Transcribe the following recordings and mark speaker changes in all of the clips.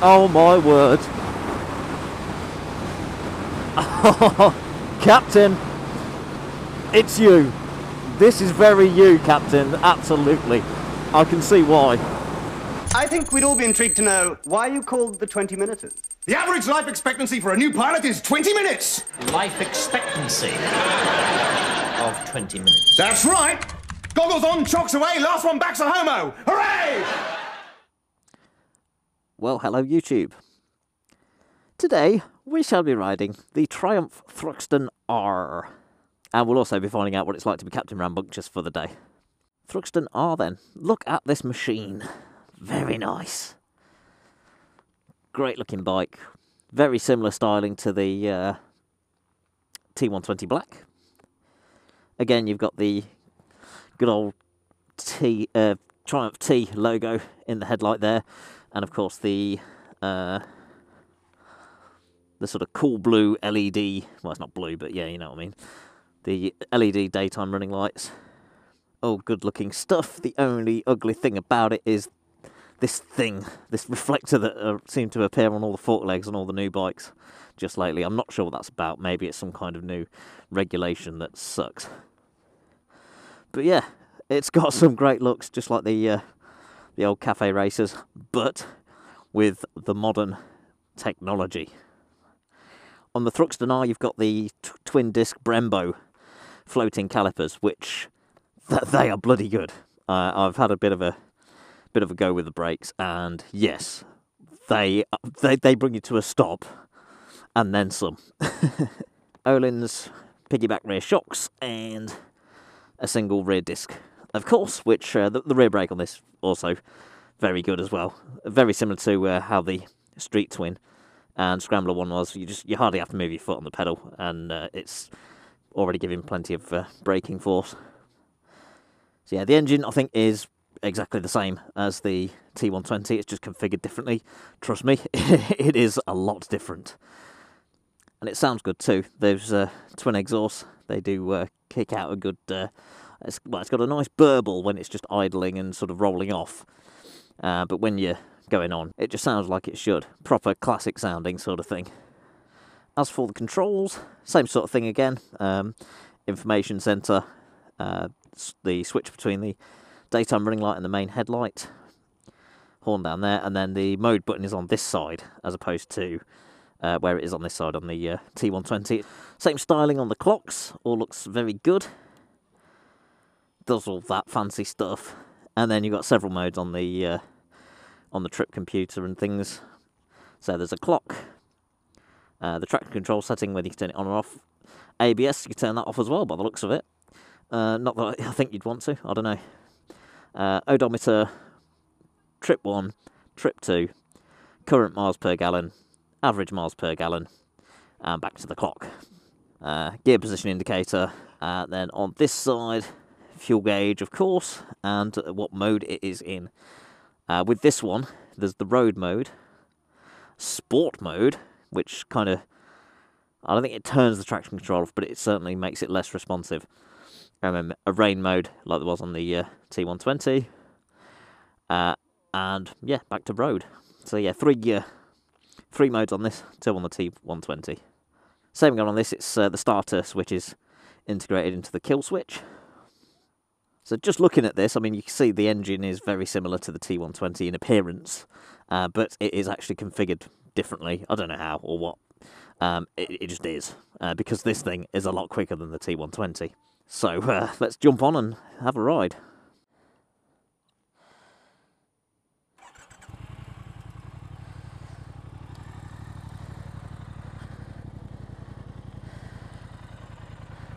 Speaker 1: Oh my word. Captain, it's you. This is very you, Captain, absolutely. I can see why.
Speaker 2: I think we'd all be intrigued to know why you called the 20-minuters.
Speaker 3: The average life expectancy for a new pilot is 20 minutes!
Speaker 4: Life expectancy of 20 minutes.
Speaker 3: That's right! Goggles on, chocks away, last one back's a homo! Hooray!
Speaker 1: Well, hello YouTube. Today, we shall be riding the Triumph Thruxton R. And we'll also be finding out what it's like to be Captain Rambunctious for the day. Thruxton R then. Look at this machine. Very nice. Great looking bike. Very similar styling to the T120 Black. Again, you've got the good old Triumph T logo in the headlight there. And of course the sort of cool blue LED, well it's not blue, but yeah, you know what I mean. The LED daytime running lights. Oh, good looking stuff. The only ugly thing about it is this thing, this reflector that seemed to appear on all the fork legs on all the new bikes just lately. I'm not sure what that's about. Maybe it's some kind of new regulation that sucks. But yeah, it's got some great looks, just like the old cafe racers, but with the modern technology. On the Thruxton R, you've got the twin disc Brembo floating calipers, which they are bloody good. I've had a bit of a go with the brakes, and yes, they bring you to a stop, and then some. Öhlins piggyback rear shocks and a single rear disc, of course. Which the rear brake on this also very good as well. Very similar to how the Street Twin and Scrambler one was. You hardly have to move your foot on the pedal, and it's already giving plenty of braking force. So yeah, the engine I think is exactly the same as the T120. It's just configured differently. Trust me, it is a lot different, and it sounds good too. Those twin exhausts, they do kick out a good. It's got a nice burble when it's just idling and sort of rolling off. But when you're going on, it just sounds like it should. Proper classic sounding sort of thing. As for the controls, same sort of thing again. Information centre, the switch between the daytime running light and the main headlight. Horn down there, and then the mode button is on this side, as opposed to where it is on this side on the T120. Same styling on the clocks, all looks very good. Does all that fancy stuff. And then you've got several modes on the trip computer and things. So there's a clock, the traction control setting, whether you can turn it on or off. ABS, you can turn that off as well by the looks of it. Not that I think you'd want to, I don't know. Odometer, trip 1, trip 2, current miles per gallon, average miles per gallon, and back to the clock. Gear position indicator, then on this side, fuel gauge, of course, and what mode it is in. With this one, there's the road mode, sport mode, which kind of, I don't think it turns the traction control off, but it certainly makes it less responsive. A rain mode, like there was on the T120, and yeah, back to road. So yeah, three modes on this, 2 on the T120. Same going on this, it's the starter switch is integrated into the kill switch. So just looking at this, I mean, you can see the engine is very similar to the T120 in appearance, but it is actually configured differently. I don't know how or what. It just is, because this thing is a lot quicker than the T120. So let's jump on and have a ride.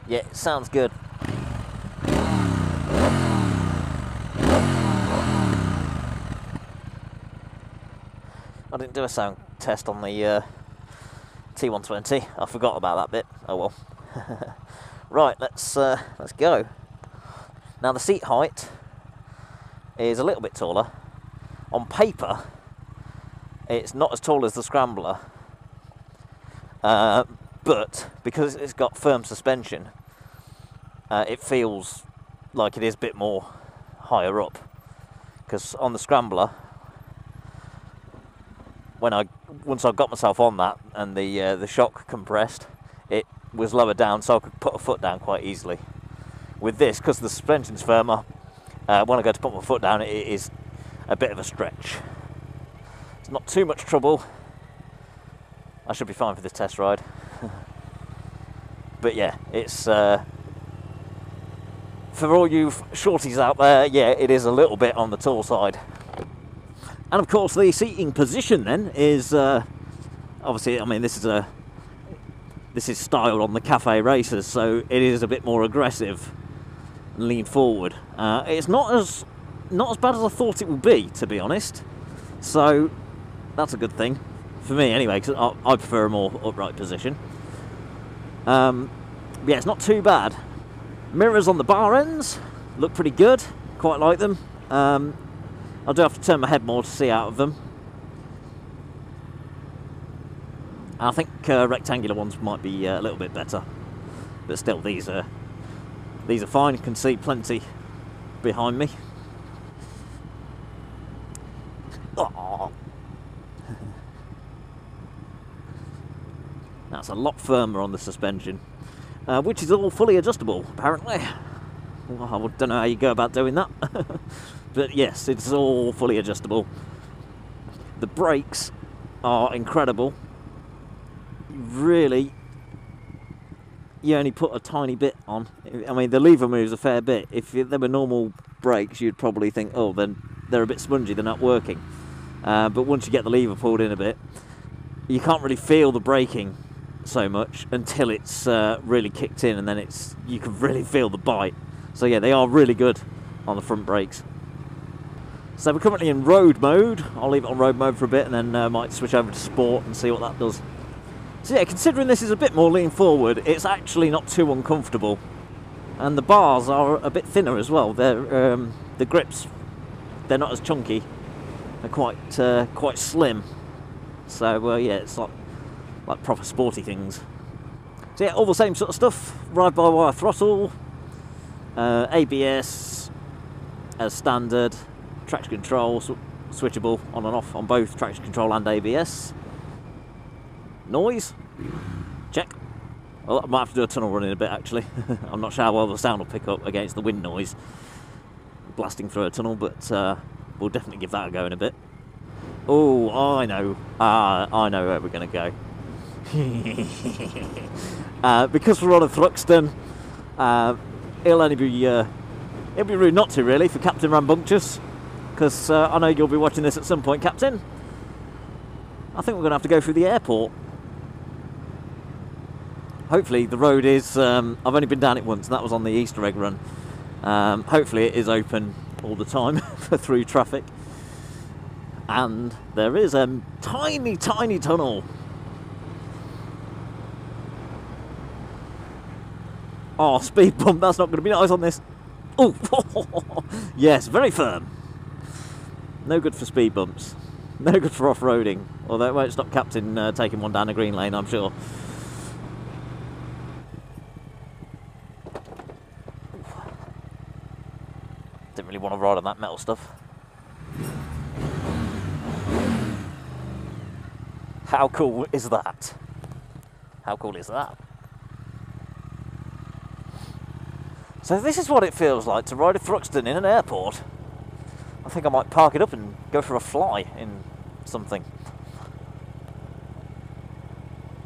Speaker 1: Yeah, it sounds good. I didn't do a sound test on the T120. I forgot about that bit. Oh well. Right, let's go. Now the seat height is a little bit taller. On paper, it's not as tall as the Scrambler, but because it's got firm suspension, it feels like it is a bit more higher up. Because on the Scrambler, once I got myself on that and the shock compressed, it was lowered down, so I could put a foot down quite easily. With this, because the suspension's firmer, when I go to put my foot down, it is a bit of a stretch. It's not too much trouble. I should be fine for this test ride. But yeah, it's for all you shorties out there, yeah, it is a little bit on the tall side. And of course, the seating position then is obviously, I mean, this is styled on the cafe racers, so it is a bit more aggressive and lean forward. It's not as bad as I thought it would be, to be honest. So that's a good thing for me, anyway, because I prefer a more upright position. Yeah, it's not too bad. Mirrors on the bar ends look pretty good. Quite like them. I do have to turn my head more to see out of them. I think rectangular ones might be a little bit better, but still, these are fine. You can see plenty behind me. Oh. That's a lot firmer on the suspension, which is all fully adjustable, apparently. Well, I don't know how you go about doing that, but yes, it's all fully adjustable. The brakes are incredible. Really, you only put a tiny bit on. I mean, the lever moves a fair bit. If they were normal brakes, you'd probably think, oh, then they're a bit spongy, they're not working. But once you get the lever pulled in a bit, you can't really feel the braking so much until it's really kicked in, and then you can really feel the bite. So yeah, they are really good on the front brakes. So we're currently in road mode. I'll leave it on road mode for a bit, and then might switch over to sport and see what that does. So yeah, considering this is a bit more lean forward, it's actually not too uncomfortable. And the bars are a bit thinner as well. They're the grips, they're not as chunky. They're quite slim. So yeah, it's like proper sporty things. So yeah, all the same sort of stuff. Ride-by-wire throttle, ABS as standard, traction control switchable on and off on both traction control and ABS. Noise, check. Oh, I might have to do a tunnel run in a bit, actually. I'm not sure how well the sound will pick up against the wind noise blasting through a tunnel, but we'll definitely give that a go in a bit. Oh, I know. I know where we're going to go. Because we're on a Thruxton, it'll be rude not to, really, for Captain Rambunctious, because I know you'll be watching this at some point, Captain. I think we're going to have to go through the airport. Hopefully the road is, I've only been down it once, and that was on the Easter egg run. Hopefully it is open all the time for through traffic. And there is a tiny, tiny tunnel. Oh, speed bump, that's not going to be nice on this. Oh, yes, very firm. No good for speed bumps. No good for off-roading. Although it won't stop Captain taking one down a green lane, I'm sure. Didn't really want to ride on that metal stuff. How cool is that? How cool is that? So this is what it feels like to ride a Thruxton in an airport. I think I might park it up and go for a fly in something.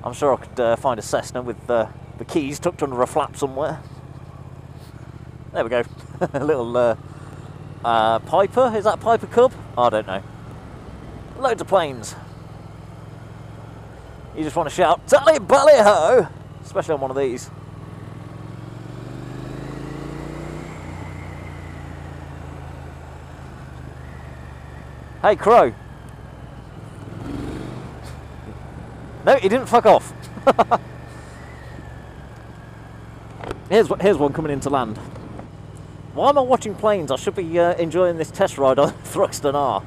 Speaker 1: I'm sure I could find a Cessna with the keys tucked under a flap somewhere. There we go. A little Piper, is that Piper Cub? I don't know. Loads of planes. You just want to shout, Tally-Bally-Ho! Especially on one of these. Hey, Crow. No, he didn't fuck off. Here's one coming into land. Why am I watching planes? I should be enjoying this test ride on Thruxton R.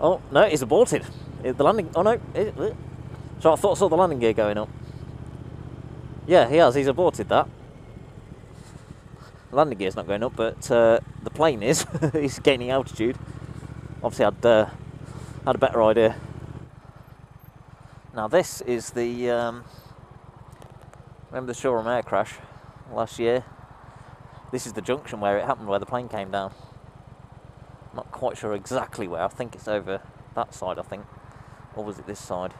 Speaker 1: Oh, no, he's aborted. The landing... Oh, no. So I thought I saw the landing gear going up. Yeah, he has. He's aborted that. The landing gear's not going up, but the plane is. He's gaining altitude. Obviously, I'd had a better idea Now this is the, remember the Shoreham air crash last year? This is the junction where it happened, where the plane came down. Not quite sure exactly where, I think it's over that side, I think. Or was it this side?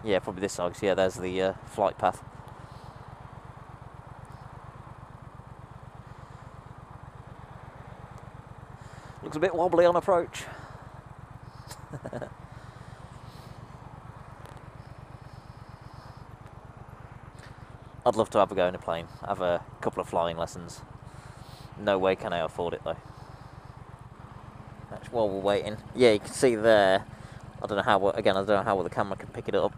Speaker 1: Yeah, probably this side, 'cause yeah, there's the flight path. Looks a bit wobbly on approach. I'd love to have a go in a plane, have a couple of flying lessons. No way can I afford it though. Actually, while we're waiting, yeah, you can see there, I don't know how, again, I don't know how well the camera can pick it up,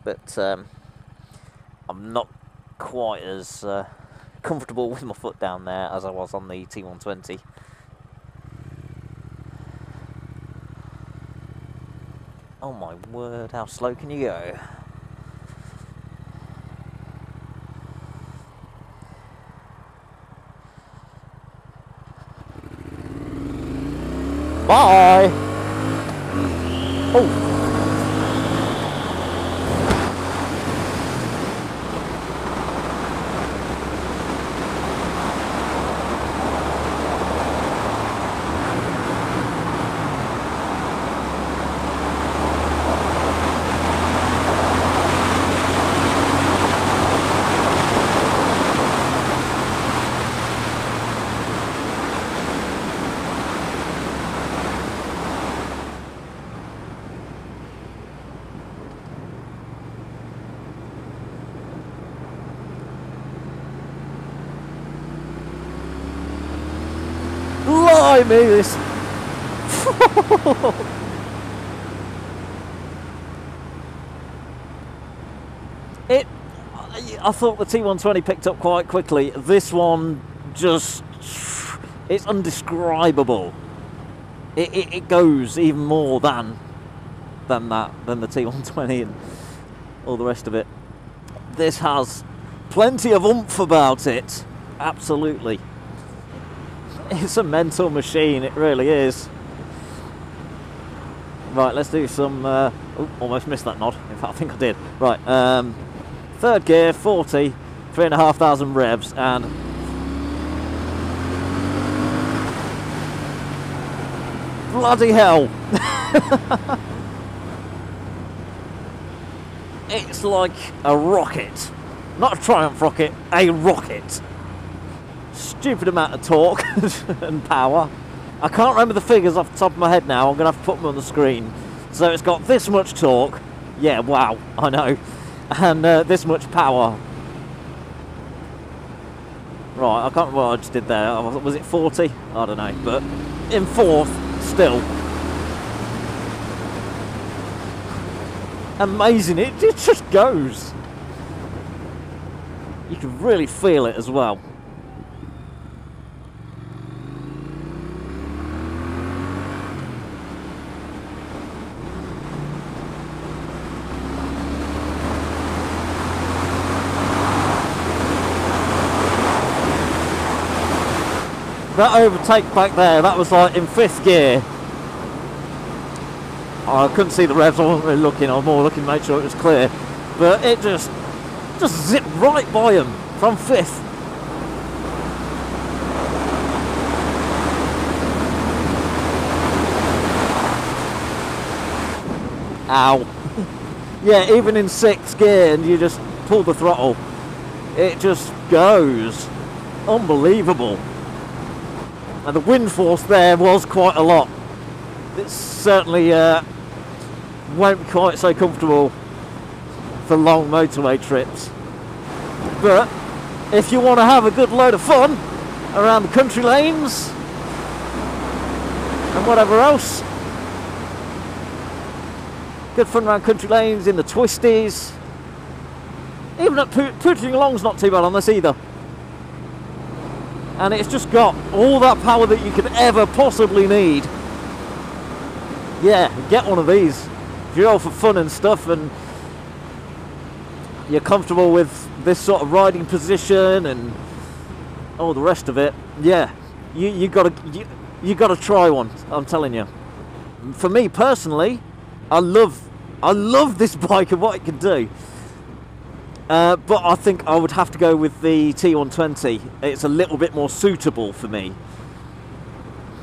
Speaker 1: but I'm not quite as comfortable with my foot down there as I was on the T120. Oh my word, how slow can you go? Bye! Oh! Blimey, this. I thought the T120 picked up quite quickly. This one just, it's undescribable. It goes even more than the T120 and all the rest of it. This has plenty of oomph about it. Absolutely. It's a mental machine, it really is. Right, let's do some... oh, almost missed that nod. In fact, I think I did. Right, third gear, 40, 3,500 revs, and... bloody hell! It's like a rocket. Not a Triumph rocket, a rocket. Stupid amount of torque and power. I can't remember the figures off the top of my head now. I'm going to have to put them on the screen. So it's got this much torque. Yeah, wow, I know. And this much power. Right, I can't remember what I just did there. Was it 40? I don't know. But in fourth, still. Amazing. It just goes. You can really feel it as well. That overtake back there, that was like in fifth gear. Oh, I couldn't see the revs, I wasn't really looking, I was more looking to make sure it was clear. But it just zipped right by him from fifth. Ow. Yeah, even in sixth gear and you just pull the throttle, it just goes. Unbelievable. And the wind force there was quite a lot. It certainly won't be quite so comfortable for long motorway trips. But if you want to have a good load of fun around the country lanes and whatever else, good fun around country lanes, in the twisties, even at pootling along's not too bad on this either. And it's just got all that power that you could ever possibly need. Yeah, get one of these. If you're all for fun and stuff and you're comfortable with this sort of riding position and all the rest of it, yeah, you gotta try one, I'm telling you. For me personally, I love I love this bike and what it can do. But I think I would have to go with the T120. It's a little bit more suitable for me.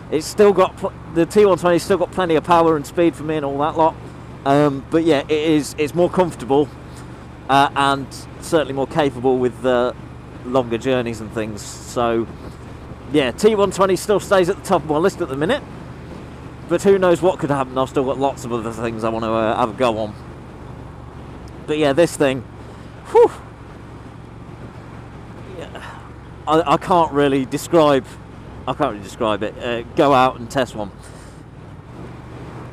Speaker 1: It's still got the T120's still got plenty of power and speed for me and all that lot. But yeah, it's more comfortable and certainly more capable with longer journeys and things. So yeah, T120 still stays at the top of my list at the minute. But who knows what could happen? I've still got lots of other things I want to have a go on. But yeah, this thing, whew, yeah, I can't really describe. I can't really describe it. Go out and test one.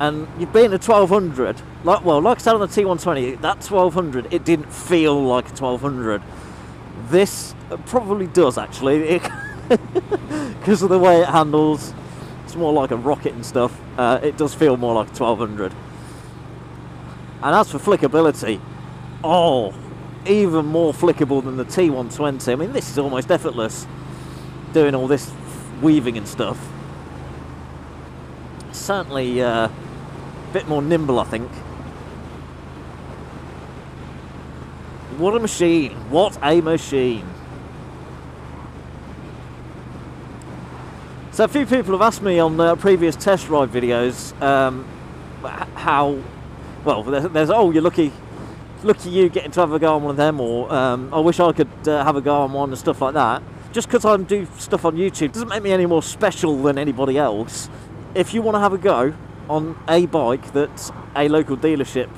Speaker 1: And you've been a 1200. Like I said on the T120, that 1200, it didn't feel like a 1200. This probably does actually, because of the way it handles. It's more like a rocket and stuff. It does feel more like a 1200. And as for flickability, oh, even more flickable than the T120. I mean, this is almost effortless, doing all this weaving and stuff. Certainly a bit more nimble, I think. What a machine! What a machine! So a few people have asked me on previous test ride videos how, well, there's oh, you're lucky you getting to have a go on one of them, or I wish I could have a go on one and stuff like that. Just because I do stuff on YouTube doesn't make me any more special than anybody else. If you want to have a go on a bike that a local dealership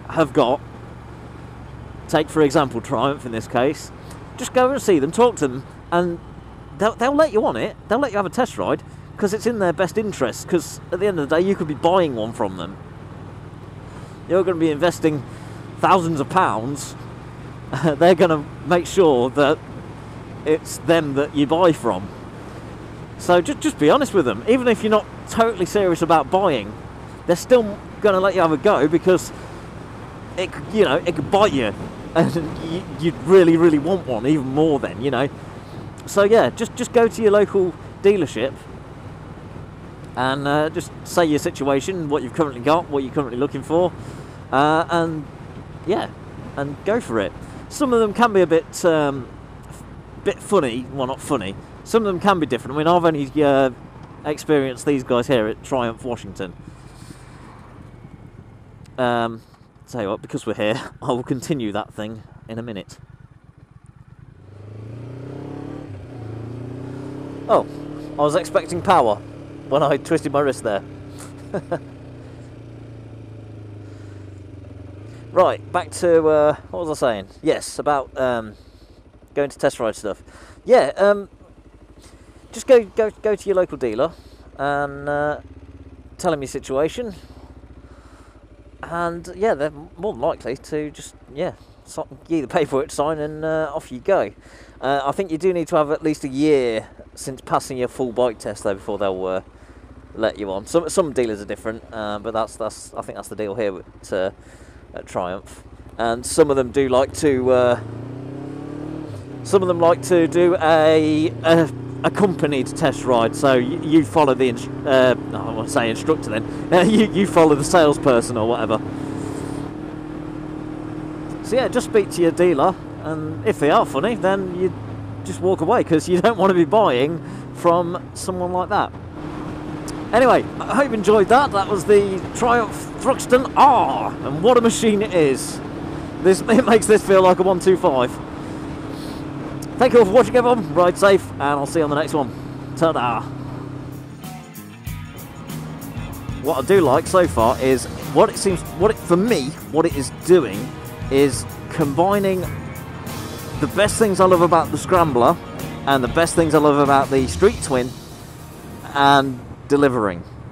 Speaker 1: have got, take for example Triumph in this case, just go and see them, talk to them, and they'll let you on it. They'll let you have a test ride because it's in their best interest, because at the end of the day you could be buying one from them. You're going to be investing thousands of pounds. They're going to make sure that it's them that you buy from. So just be honest with them. Even if you're not totally serious about buying, they're still going to let you have a go, because it could bite you, and you'd really, really want one even more then, you know. So yeah, just go to your local dealership and just say your situation, what you've currently got, what you're currently looking for, and yeah, and go for it. Some of them can be a bit funny. Well, not funny. Some of them can be different. I mean, I've only experienced these guys here at Triumph Washington. Tell you what, because we're here, I will continue that thing in a minute. Oh, I was expecting power when I twisted my wrist there. Right, back to what was I saying? Yes, about going to test ride stuff. Yeah, just go to your local dealer and tell them your situation, and yeah, they're more than likely to just give you the paperwork to sign, and off you go. I think you do need to have at least a year since passing your full bike test though before they'll let you on. Some dealers are different, but that's I think that's the deal here at Triumph. And some of them do like to do a accompanied test ride. So you follow the I want to say instructor then. You follow the salesperson or whatever. So yeah, just speak to your dealer, and if they are funny, then you just walk away, because you don't want to be buying from someone like that. Anyway, I hope you enjoyed that. That was the Triumph Thruxton R, and what a machine it is. It makes this feel like a 125. Thank you all for watching, everyone. Ride safe, and I'll see you on the next one. Ta-da! What I do like so far is what it is doing is combining the best things I love about the Scrambler and the best things I love about the Street Twin, and delivering.